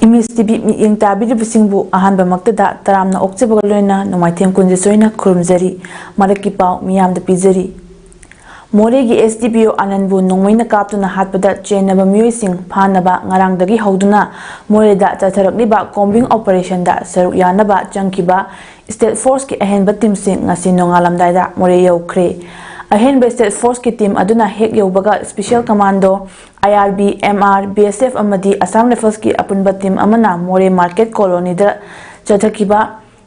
Imis TV mieng tabiribsingbu ahanbamaktada taramna okjabagaloina nomaithem kunjesoina khurumjari maraki pau miyamda pijari Moregi SDPO Ananbu nongmoina kaptuna hatpada chenaba myoising phanaba ngarangdagi hauduna Moreda chatharakliba combing operation da saruk yanaba changkiba State Force ki ahenba teamsing ngasi nongalamdaida More yaukre ahenba State Force ki team aduna hek yaubaga Special Commando IRB MR BSF amadi Assam Rifles ki apunba team amana More Market Colony da chathakiba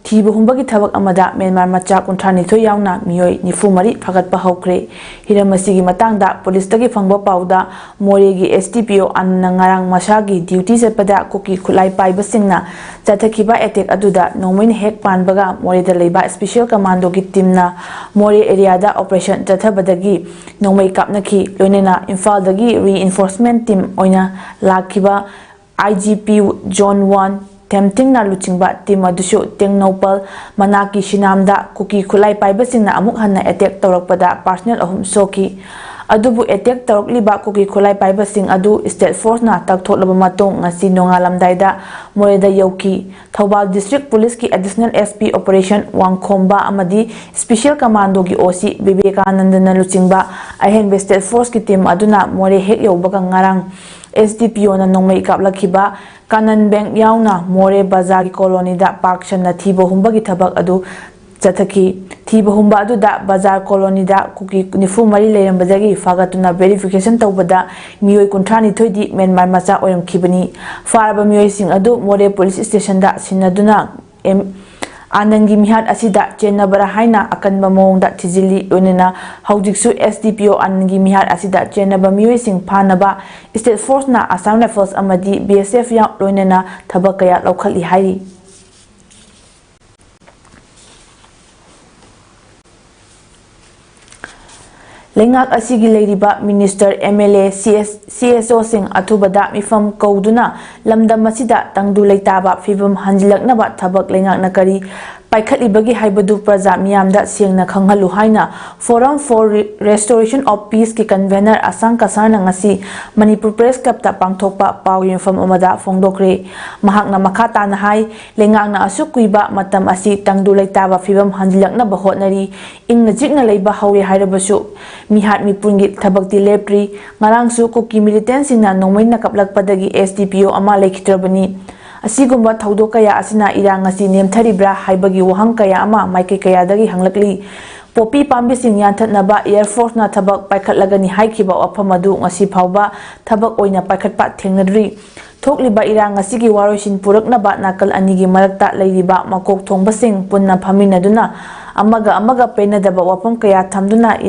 Thiba humbagi thabak amada Myanmar macha kunthani thoi yauna miyoi nifu mari phagatpa haukre hiramasigi matangda police tagi phangba pauda Moregi SDPO anna ngarang masagi duty setpada koki khulai paiba singna chathakiba attack aduda nomoin hek panbaga Moreda leiba Special Commando ki teamna More area da operation chathabadagi nomai kapnaki loinena Imphal dagi reinforcement team oina lakhiba IGP Zone 1 Tempting na luchingba team adushu tengnopal manaki shinamda kuki khulai paibasingna amuk hanna attack tawrakpada personnel ahum soki adubu attack tawrakliba kuki khulai paibasing adu State Force na takthotlaba matong ngasi nongalamdaida Moreda yauki Thobal District Police ki Additional SP Operation Wangkhomba amadi Special Commando ki OC Vivekanandana luchingba ahen State Force ki team aduna More hek yaubaga ngarang SDPO na nongmai kaplakhiba Kanan Bank yauna More Bazaar ki colony da pakshan na thiba humba ki thabak adu chathaki thiba humba adu da Bazaar colony da kuki nifu mari leirambadagi fagatuna verification tawbada miyoi kunthani thoidi Myanmar macha oiramkhibani faraba miyoi sing adu More police station da sinaduna Anangi mihat asida chenabara haina akanba mongda thijili onena haujiksu SDPO Anangi mihat asida chenaba miyoi phanaba State Force na Assam Rifles amadi BSF ya loinena thabakaya laukhali hairi Lengak asigi leiriba Minister MLA CSO sing athubada mifam kauduna lamdam masida tangdu leitaba fibam hanjilaknaba thabak lengak nakari paikhatlibagi haibadu praja miyamda sengna khanghalu haina Forum for Restoration of Peace ki convener Asang Kasarna ngasi Manipur Press Club ta pangthokpa paw yunfam amada fongdokre mahakna makhata na hai lengakna asukuiba matam asi tangdu leitaba fibam hanjilaknaba hotnari ingna jikna leiba hauri hairabasu mihat mipungi thabakti lepri ngarangsu koki militant singna nongmaina kaplakpadagi SDPO ama lekhitrabani asigumba thaudo kaya asina irang asi nemtharibra haibagi wahang kaya ama maike kaya dagi hanglakli popi pambi sing yanthatnaba Air Force na thabak paikhatlagani haikhiba wafamadu ngasi phawba thabak oina paikhatpa thengnadri thokliba irang asigi waroisin puraknaba nakal anigi marakta leiriba makok thongbasing punna phaminaduna amaga penadaba wafam kaya thamduna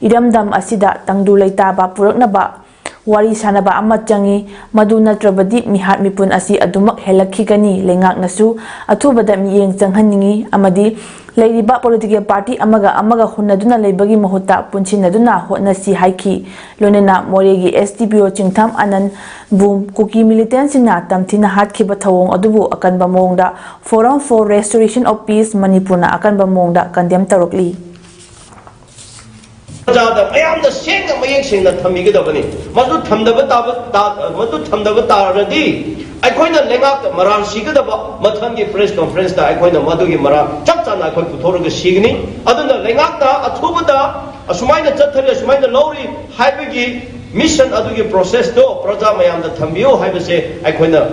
iramdam asida tangdu leitaba puraknaba wari sanaba ama changi madu natrabadi mihat mipun asi adumak helakhigani lengak nasu athubada miyeng changhaningi amadi leiriba political party amaga hunnaduna leibagi mahutta punchinaduna hotnasi haiki lonena Moregi SDPO chingtham anan boom kuki militant singna tamthina hatkhiba thawong adubu akanba mongda Forum for Restoration of Peace Manipurna akanba mongda condemn tarokli Jada ayam da seng mayeng seng da thamiga da bani madu thamdaba taradi aikoina lengak maran siga da mathang gi press conference da aikoina madu gi mara chap chana akhoi puthorga signi aduna lengak da athubada asumaina chathari asumaina lori haibagi mission adugi process do praja mayam da thambiyo haibase aikoina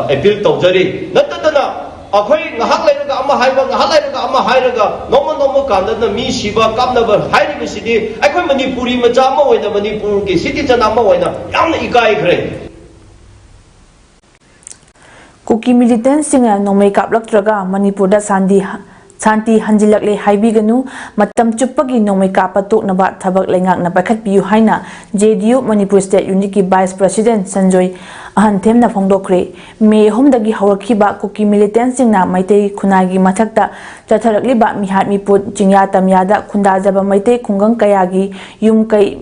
appeal tawjari natadana akhoi ngahak lairaga ama haiba ngahak lairaga ama hairaga nomo kandana mi siba kamnaba hairibi sidi akhoi manipuri macha ama oina manipur ki citizen ama oina yamna ikai khre Kuki militant singa nomai kaplaktraga Manipur da Santi hanjilakle haibiganu matam chuppagi nomai kapatoknaba thabak lengakna pakhatpiu haina JDU Manipur State Unit ki Vice President Sanjoy ahanthemna phongdokre me homdagi hawrakhiba kuki militant singna maitei khunagi mathakta chatharakliba mihat miput jingya tamyada khundajaba maitei khungang kayagi yumkai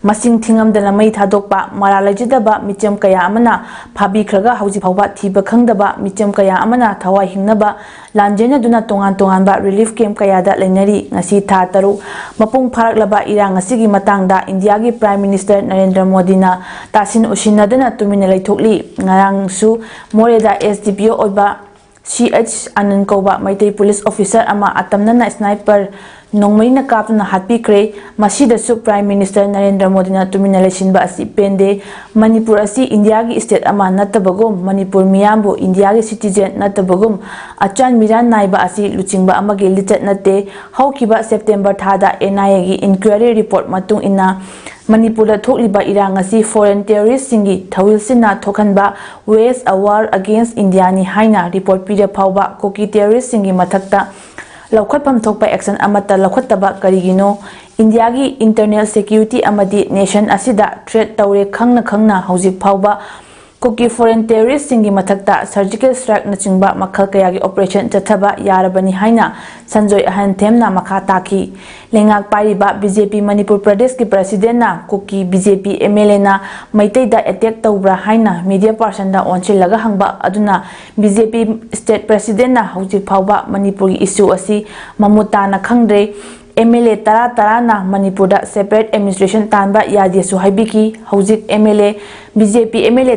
masing thingamdana mai thadokpa mara lajidaba micham kaya amana phabi khraga hauji phawba thiba khangdaba micham kaya amana thawai hingnaba lanjena duna tongan ba relief camp kaya da lainari ngasi tha taru mapung pharaklaba irang ngasigi matangda India gi Prime Minister Narendra Modi na tasin usinadana tumina laithokli ngarang su moreda SDPO oiba CH Anand Kauba Maitai Police Officer ama atamna sniper nongmaina kapna hatpi kre masida su Prime Minister Narendra Modi na tumina lesinba asi pende Manipur asi India gi state ama natabagum Manipur miyambu India gi citizen natabagum achan miran naiba asi luchingba ama ge litat nate haukiba September thada NIA gi inquiry report matung ina Manipur da thokliba irang asi foreign terrorists singi thawil sinna thokhanba wage a war against India ni haina report pida phawba koki terrorists singi mathakta laukhatpam thokpa action amata laukhattaba karigino India gi internal security amadi nation asida threat tawre khangna hauzik phawba koki foreign terrorists singi mathakta surgical strike na chingba makhal kaya gi operation chathaba yarabani haina sanjoy ahan themna makha taki lengak pariba BJP Manipur Pradesh ki president na koki BJP MLA na maitai da attack tawbra haina media person da onchil laga hangba aduna BJP state president na hauzik phawba Manipur gi issue asi mamuta na khangdre MLA tara na Manipur da separate administration tanba yadi su haibiki hauzik MLA BJP MLA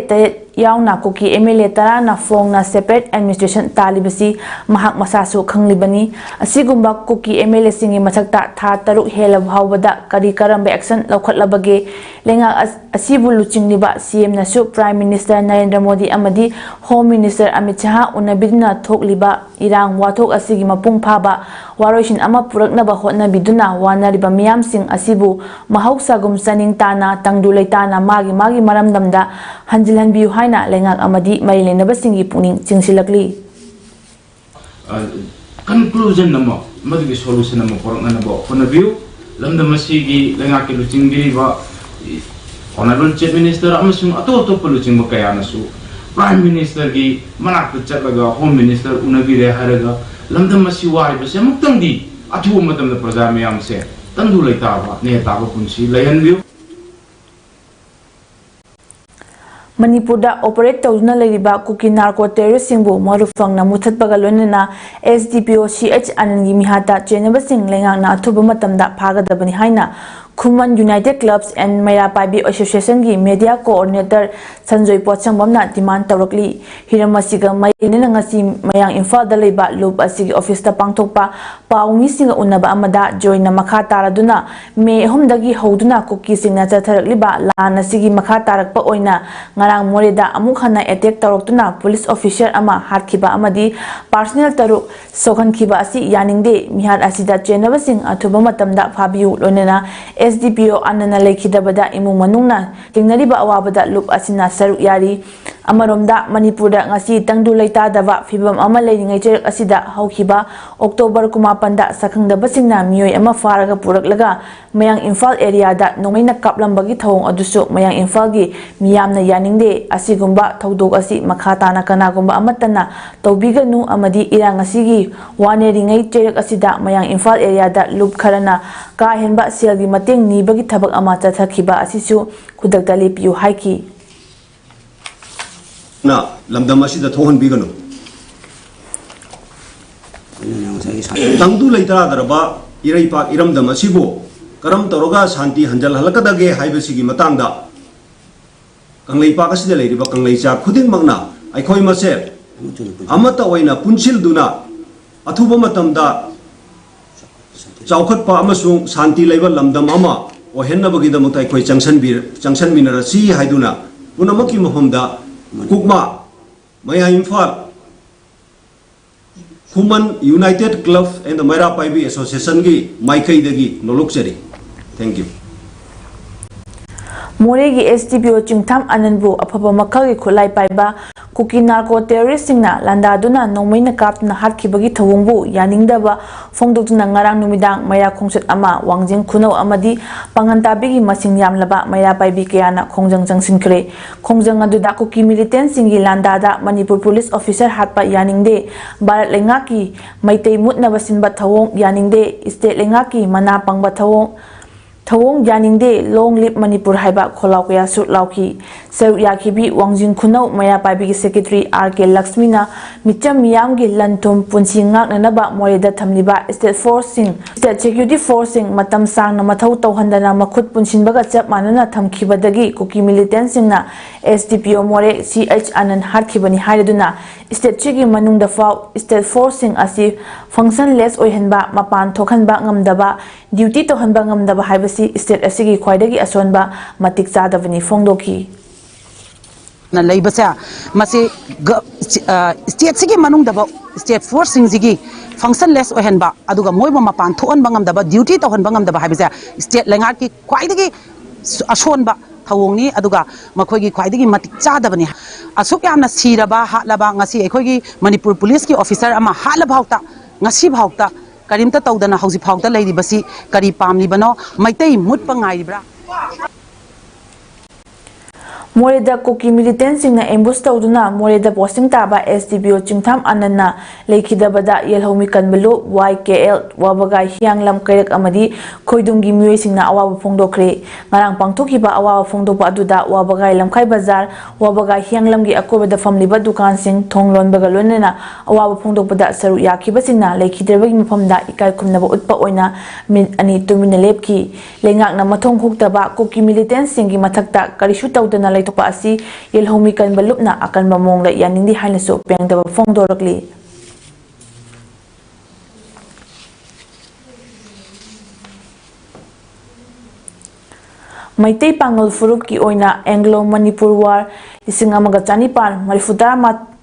yauna koki MLA tara na fong na separate administration talibasi mahak masasu khanglibani asigumba koki MLA singi mathakta tha taruk helab hawbada kari karamba action laukhatlabage lenga asibu luchingliba CM na su Prime Minister Narendra Modi amadi Home Minister Amit Shah unabidna thokliba irang wathok asigi mapung phaba waroishin ama puraknaba hotnabiduna wanariba miyam sing asibu mahausagum saning tana tangdu leitana magi maramdamda hanjilhanbiu haina lengak amadi mailenaba singi puning chingsilakli conclusion namo madigi solution namo porangna nabo honabiu lamdamasigi lengak ki luchingdiriba honorable chief minister amasung ato puluching kaya nasu prime minister gi manak chatlaga home minister unabire haraga lamdamasi wai base muktangdi athu matamda praja mayam se tangdu leitaba ne taba punsi layanbiu Manipur da operate tawna leriba kuki narco terrorist singbu marufang na muthatpaga loinana SDPO CH Anand gi mihata chenaba sing lengang na athuba matamda phagadabani haina Khuman United Clubs and Mairapaibi Association gi media coordinator Sanjoy Pochambamna demand tawrakli hiramasiga mailina ngasi mayang Imphal da leiba loop asigi office ta pangthokpa paumi singa unaba amada joina makha taraduna me homdagi hoduna kuki singna chatharakliba lana sigi makha tarakpa oina ngarang moreda amuk hana attack tawraktuna police officer ama hatkhiba amadi personal taruk sokhankhiba asi yaningde mihar asida chenaba sing athuba matamda phabiu loinana SDPO Anana Lekhidabada imung manungna tingnariba awabada loop asina saruk yari amaromda Manipurda ngasi tangdu leitadaba fibam ama leiringai cherak asida haukiba October 9 da sakhangdaba singna miyoi ama faraga puraklaga mayang Imphal area da nongaina kaplambagi thawong adusu mayang Imphal gi miyamna yaningde asigumba thodok asi makhatana kanagumba amatana tawbiganu amadi irang asigi waneringai cherak asida mayang Imphal area da loop kharana ka henba selgi mateng nibagi thabak ama chathakiba asisu khudakta lepiu haiki na lamdam asida thohan biganu tangdu leitara daraba iraipak iramdam asibu karam toroga shanti hanjal halakadage haibasigi matangda kanglaipak asida leiriba kanglaicha khudin magna aikhoi mase amata oina punchil duna athuba matamda chaukhatpa amasung shanti leiba lamdam ama ohenna bagi damutai khoi changsan minarasi haiduna punamaki mahomda kukma maya Imphal Human United Club and the Mairapaibi Association gi maikai dagi noloksari. Thank you. Moregi SDPO Chingtham Anandbu afaba makhal gi khulai paiba kuki narco terrorist singna landaduna nongmaina kapna hatkibagi thawongbu yaningdaba fongdokna ngarang numidang maya khongsat ama wangjing khunau amadi pangantabigi masing yamlaba maya paibi kayana khongjang jangsinkre khongjang aduda kuki militant singi landada Manipur police officer hatpa yaningde Bharat lengaki maitai mutna basinba thawong yaningde state lengaki mana pangba thawong Thawong Yaningde Long Live Manipur haiba kholau kaya su lauki Saru Yakibi Wangjing Khunau Maya Paibi Secretary R.K. Lakshmina Micham Miyam gi Lantum Punsi Ngak Nanaba Moreda Thamliba State Security Forcing Matam Sang na Mathau Tauhandana Makhut Punsinbaga Chap Manana Thamkhibadagi Kuki Militants Singna SDPO More CH Anand Harkhibani Haiduna State Chigi Manung Dafau State Forcing asi functionless oihenba mapan thokhanba ngamdaba duty tohanba ngamdaba haibasi state asigi khwaidagi asonba matik chadabani fongdoki na leibasa masi state sigi manung daba state forcing sigi functionless oihenba aduga moiba mapan thohanba ngamdaba duty tohanba ngamdaba haibasa state lengar ki khwaidagi asonba thawongni aduga makhoigi khwaidagi matik chadabani asuk yamna siraba hatlaba ngasi ekhoi Manipur police ki officer ama hatlabhauta ngasi bhauta karimta tawdana hausi phauta leidi basi kari pamli bano maitai mutpa ngairibra Moreda Kuki Militants in ambush Tawduna Moreda posting taba SDPO Chingtham Anana Lekidabada Yelhomi Kanbelu YKL Wabagai Hyanglam Kerek Amadi Koidungi Muising na Awa Fongdokre Ngarang Pangtokiba Awa Fongdopa Aduda Wabagai Lamkai Bazar Wabagai Hyanglam gi Akoba the family Badukan Sing Tonglon Bagalonena Awa Fongdopada Saru Yakibasina Lekidabagi Mupamda Ikai Kumnaba Utpa Oina Min Ani Tumina Lepki Lengak na Matong Huktaba Kuki Militants Singi Matakta Karishu Tawdana Topa asi Yelhomi kan balupna akan mamong la yanindi hainasu pengdaba fongdorakli Maitai Pangal Furuk ki oina Anglo Manipur War lising amaga chanipan marifuda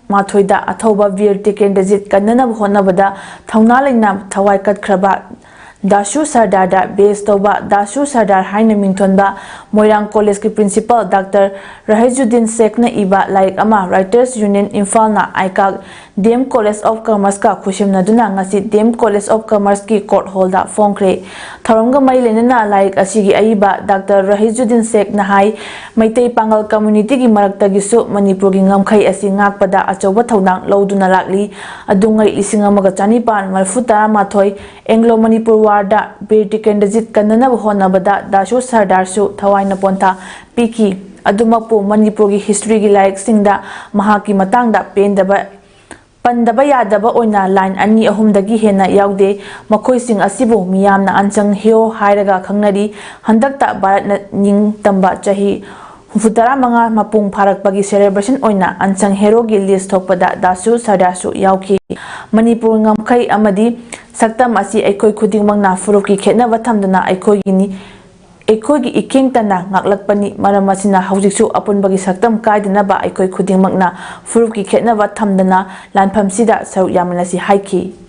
mathoida athoba vir tikendajit kanana honabada thauna laina thawai kat khraba Dashu Sardar da base toba Dashu Sardar haina mingthonba Moirang College ki principal Dr. Rahijuddin Sheikh na iba like ama Writers Union Imphal na Aikag DM College of Commerce ka khushimna duna ngasi DM College of Commerce ki court hall da phongkre tharomga mai lenana like asigi aiba Dr. Rahijuddin Sheikh na hai Maitai Pangal community ki marakta gisu Manipur gi ngamkhai asi ngakpada achoba thaunang loduna lakli adungai isingamaga chanipan marfuta mathoi Anglo Manipur Warda Birtikendajit kanana honabada Dashu Sardar su thawaina ponta piki adumakpu Manipur gi history gi like singda mahaki matangda pandaba yadaba oina line ani ahumdagi hena yaude makhoi sing asibu miyamna anchang heo hairaga khangnari handakta Bharatna ning tamba chahi Futara manga mapung pharakpagi celebration oina anchang hero gi list thokpada Dashu Sardar su yauki Manipur ngamkhai amadi saktam asi aikoi khudingmangna furuki khetnaba thamduna Ekogi iking tana ngaklakpani maramasina haujiksu apunbagi saktam kaidinaba aikoi khudingmangna furuki khetnaba thamdana lanphamsida saru yamanasi haiki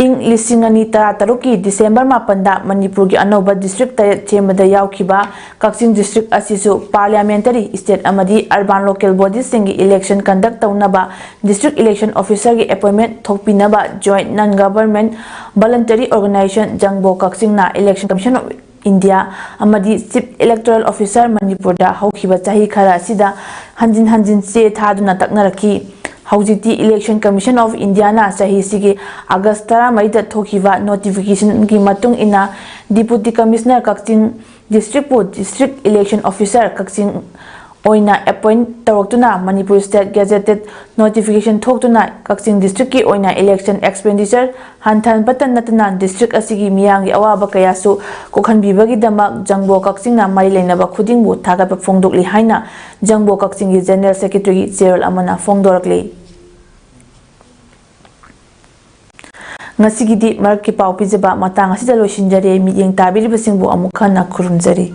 Ing lisingani taruki December mapanda Manipur gi anoba district tayat chemada yaukhiba Kakching district asisu parliamentary state amadi urban local bodies singi election conduct taunaba district election officer gi appointment thokpinaba joint non government voluntary organization Jangbo Kakching na election commission of India amadi chief electoral officer Manipur da hokhiba chahi khara sida hanjin che thaduna taknaraki Haujiti Election Commission of India na sahi sigi August 13 thokiba notification gi matung ina Deputy Commissioner Kakching District Election Officer Kakching oina appoint tawtuna Manipur State Gazetted notification thoktuna Kakching District ki oina election expenditure hanthan patan natana district asigi miyang gi awaba kayasu kokhan bibagi damak Jangbo Kakching na mari leinaba khudingbu thagapa fongdokli haina Jangbo Kakching gi General Secretary General amana fongdorakli Ngasigidi marki pau pijaba matang asida loishinjare miyeng tabiribasingbu amukha na khurumjari